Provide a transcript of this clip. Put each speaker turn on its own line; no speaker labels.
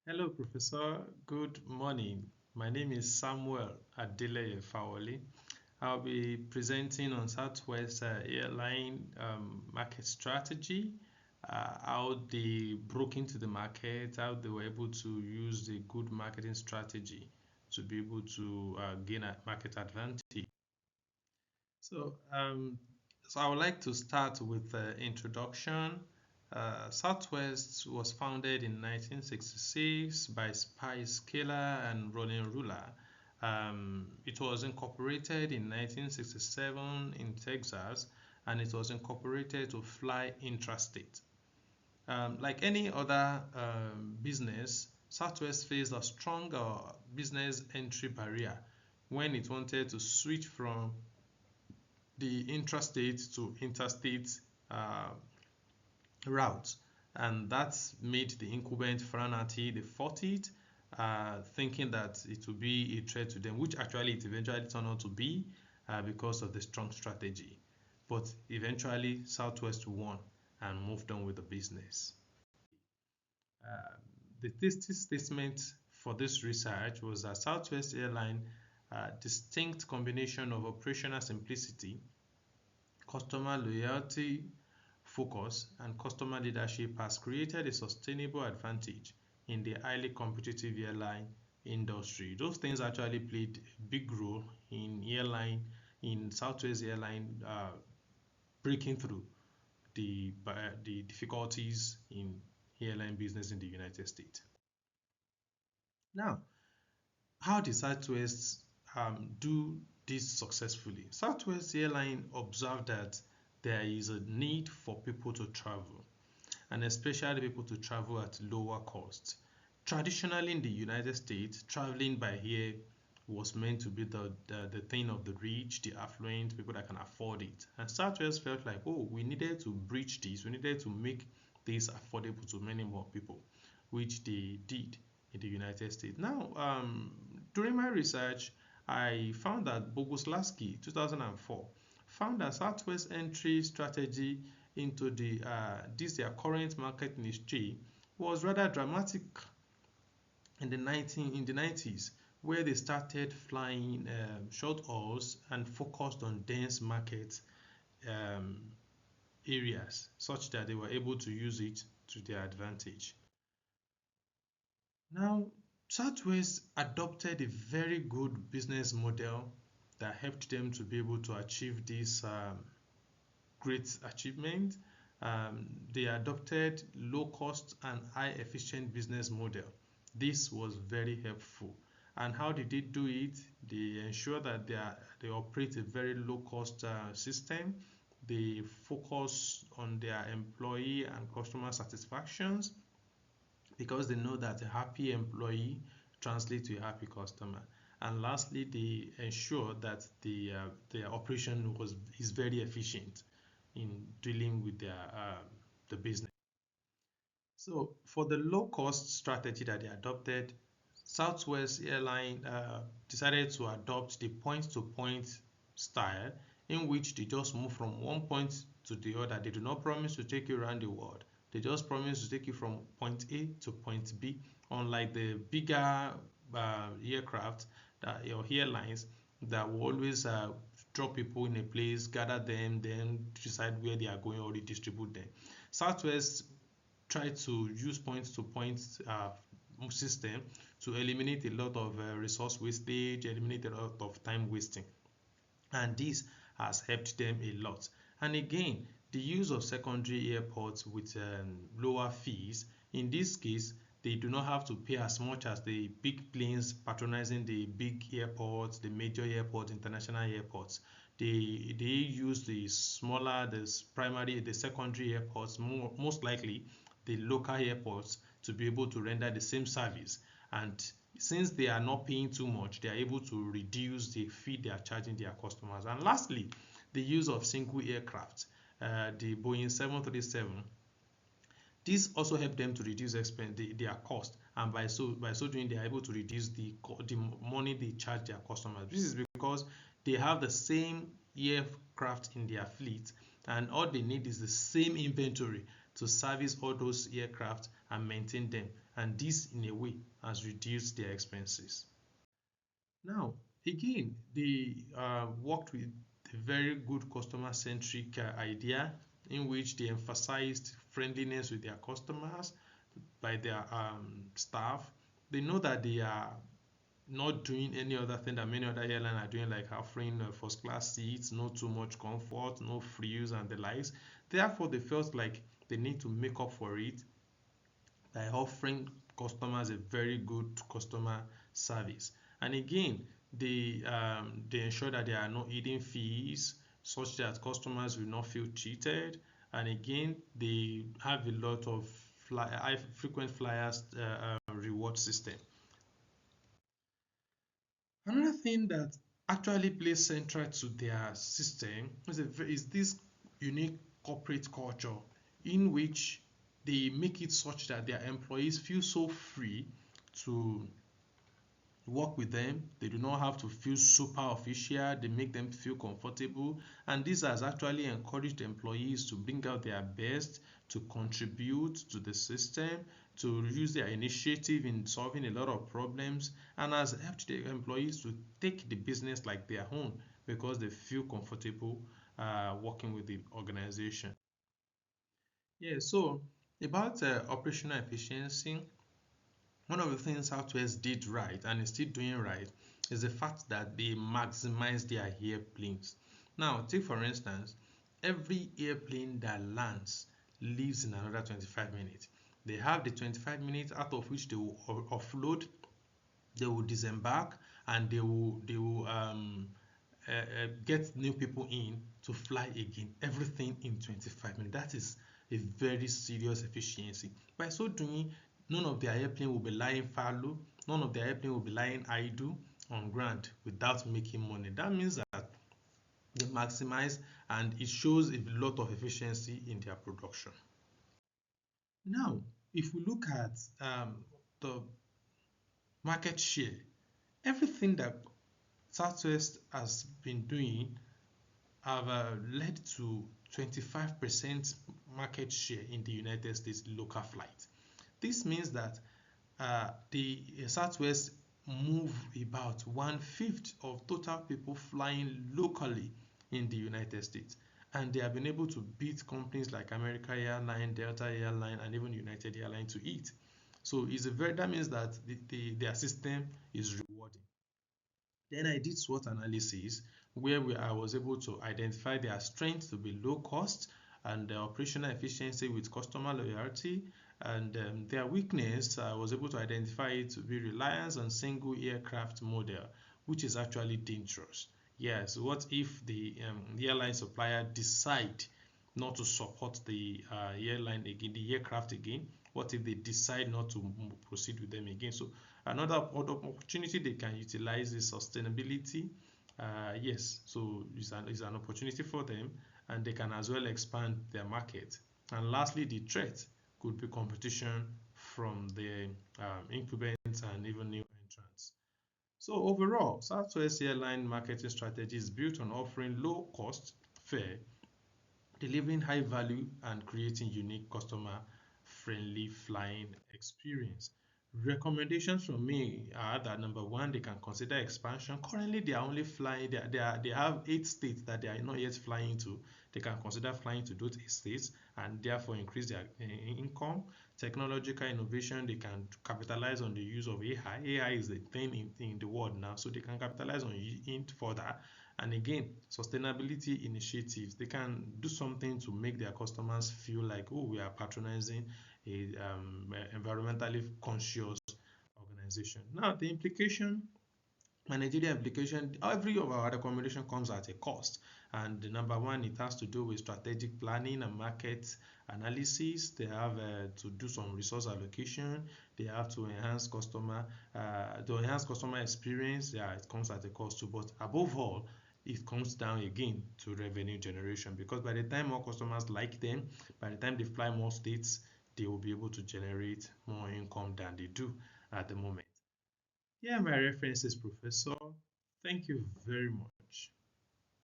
Hello, Professor. Good morning. My name is Samuel Adeleye Fawoli. I'll be presenting on Southwest Airline market strategy, how they broke into the market, how they were able to use the good marketing strategy to be able to gain a market advantage. So, um, so I would like to start with the introduction. Southwest was founded in 1966 by Spice Killer and Rolling Ruler. It was incorporated in 1967 in Texas, and it was incorporated to fly intrastate. Like any other business, Southwest faced a stronger business entry barrier when it wanted to switch from the intrastate to interstate uh, route. And that made the incumbent fraternity, they fought it, thinking that it would be a threat to them, which actually it eventually turned out to be because of the strong strategy. But eventually, Southwest won and moved on with the business. Uh, the thesis statement for this research was that Southwest Airline distinct combination of operational simplicity, customer loyalty, focus, and customer leadership has created a sustainable advantage in the highly competitive airline industry. Those things actually played a big role in Southwest Airline breaking through the difficulties in airline business in the United States. Now, how did Southwest do this successfully? Southwest Airline observed that there is a need for people to travel, and especially people to travel at lower cost. Traditionally in the United States, traveling by air was meant to be the thing of the rich, the affluent, people that can afford it. And Southwest felt like, oh, we needed to breach this, we needed to make this affordable to many more people, which they did in the United States. Now, during my research, I found that Boguslawski, 2004, found that Southwest entry strategy into their current market niche was rather dramatic in the 90s, where they started flying short hauls and focused on dense market um, areas, such that they were able to use it to their advantage. Now, Southwest adopted a very good business model that helped them to be able to achieve this great achievement. They adopted low cost and high efficient business model. This was very helpful. And how did they do it? They ensure that they operate a very low cost system. They focus on their employee and customer satisfactions because they know that a happy employee translates to a happy customer. And lastly, they ensure that their operation is very efficient in dealing with the business. So for the low cost strategy that they adopted, Southwest Airline decided to adopt the point to point style in which they just move from one point to the other. They do not promise to take you around the world. They just promise to take you from point A to point B, unlike the bigger aircraft or airlines that will always drop people in a place, gather them, then decide where they are going or redistribute them. Southwest tried to use point-to-point system to eliminate a lot of resource wastage, eliminate a lot of time wasting, and this has helped them a lot. And again, the use of secondary airports with lower fees, in this case, they do not have to pay as much as the big planes patronizing the big airports, the major airports, international airports. They use the smaller, the secondary airports, most likely the local airports, to be able to render the same service. And since they are not paying too much, they are able to reduce the fee they are charging their customers. And lastly, the use of single aircraft, the Boeing 737. This also helped them to reduce their cost, and by so doing, they are able to reduce the money they charge their customers. This is because they have the same aircraft in their fleet, and all they need is the same inventory to service all those aircraft and maintain them. And this, in a way, has reduced their expenses. Now, again, they worked with a very good customer-centric idea in which they emphasized friendliness with their customers by their staff. They know that they are not doing any other thing that many other airlines are doing, like offering first class seats, not too much comfort, no frills and the likes. Therefore, they felt like they need to make up for it by offering customers a very good customer service. And again, they ensure that there are no hidden fees such that customers will not feel cheated. And again, they have a lot of high frequent flyers reward system. Another thing that actually plays central to their system is this unique corporate culture in which they make it such that their employees feel so free to work with them. They do not have to feel super official. They make them feel comfortable. And this has actually encouraged employees to bring out their best, to contribute to the system, to use their initiative in solving a lot of problems, and has helped the employees to take the business like their own because they feel comfortable working with the organization. Yeah, so about operational efficiency, one of the things Southwest did right and is still doing right is the fact that they maximize their airplanes. Now, take for instance, every airplane that lands leaves in another 25 minutes. They have the 25 minutes out of which they will offload, they will disembark, and they will get new people in to fly again. Everything in 25 minutes. That is a very serious efficiency. By so doing, none of their airplane will be lying fallow, none of their airplane will be lying idle on ground without making money. That means that they maximize, and it shows a lot of efficiency in their production. Now, if we look at the market share, everything that Southwest has been doing have led to 25% market share in the United States local flight. This means that the Southwest move about one-fifth of total people flying locally in the United States. And they have been able to beat companies like American Airline, Delta Airline, and even United Airlines to eat. So that means that their system is rewarding. Then I did SWOT analysis where I was able to identify their strength to be low cost and their operational efficiency with customer loyalty, and their weakness I was able to identify it to be reliance on single aircraft model, which is actually dangerous. Yes, what if the airline supplier decide not to support the airline again, the aircraft again? What if they decide not to proceed with them again? So another opportunity they can utilize is sustainability. Yes, so it's an opportunity for them, and they can as well expand their market. And lastly, the threat could be competition from the incumbents and even new entrants. So overall, Southwest Airline marketing strategy is built on offering low cost fare, delivering high value, and creating unique customer friendly flying experience. Recommendations from me are that number one, they can consider expansion. Currently, they are only flying, they have 8 states that they are not yet flying to. They can consider flying to those 8 states and therefore increase their income. Technological innovation, they can capitalize on the use of AI. AI is the thing in the world now, so they can capitalize on it further. And again, sustainability initiatives, they can do something to make their customers feel like, oh, we are patronizing a environmentally conscious organization. Now, the implication, managerial implication, every of our recommendation comes at a cost. And the number one, it has to do with strategic planning and market analysis. They have to do some resource allocation. They have to enhance customer experience. Yeah, it comes at a cost too. But above all, it comes down again to revenue generation, because by the time more customers like them, by the time they fly more states, they will be able to generate more income than they do at the moment. Yeah, my reference is Professor. Thank you very much.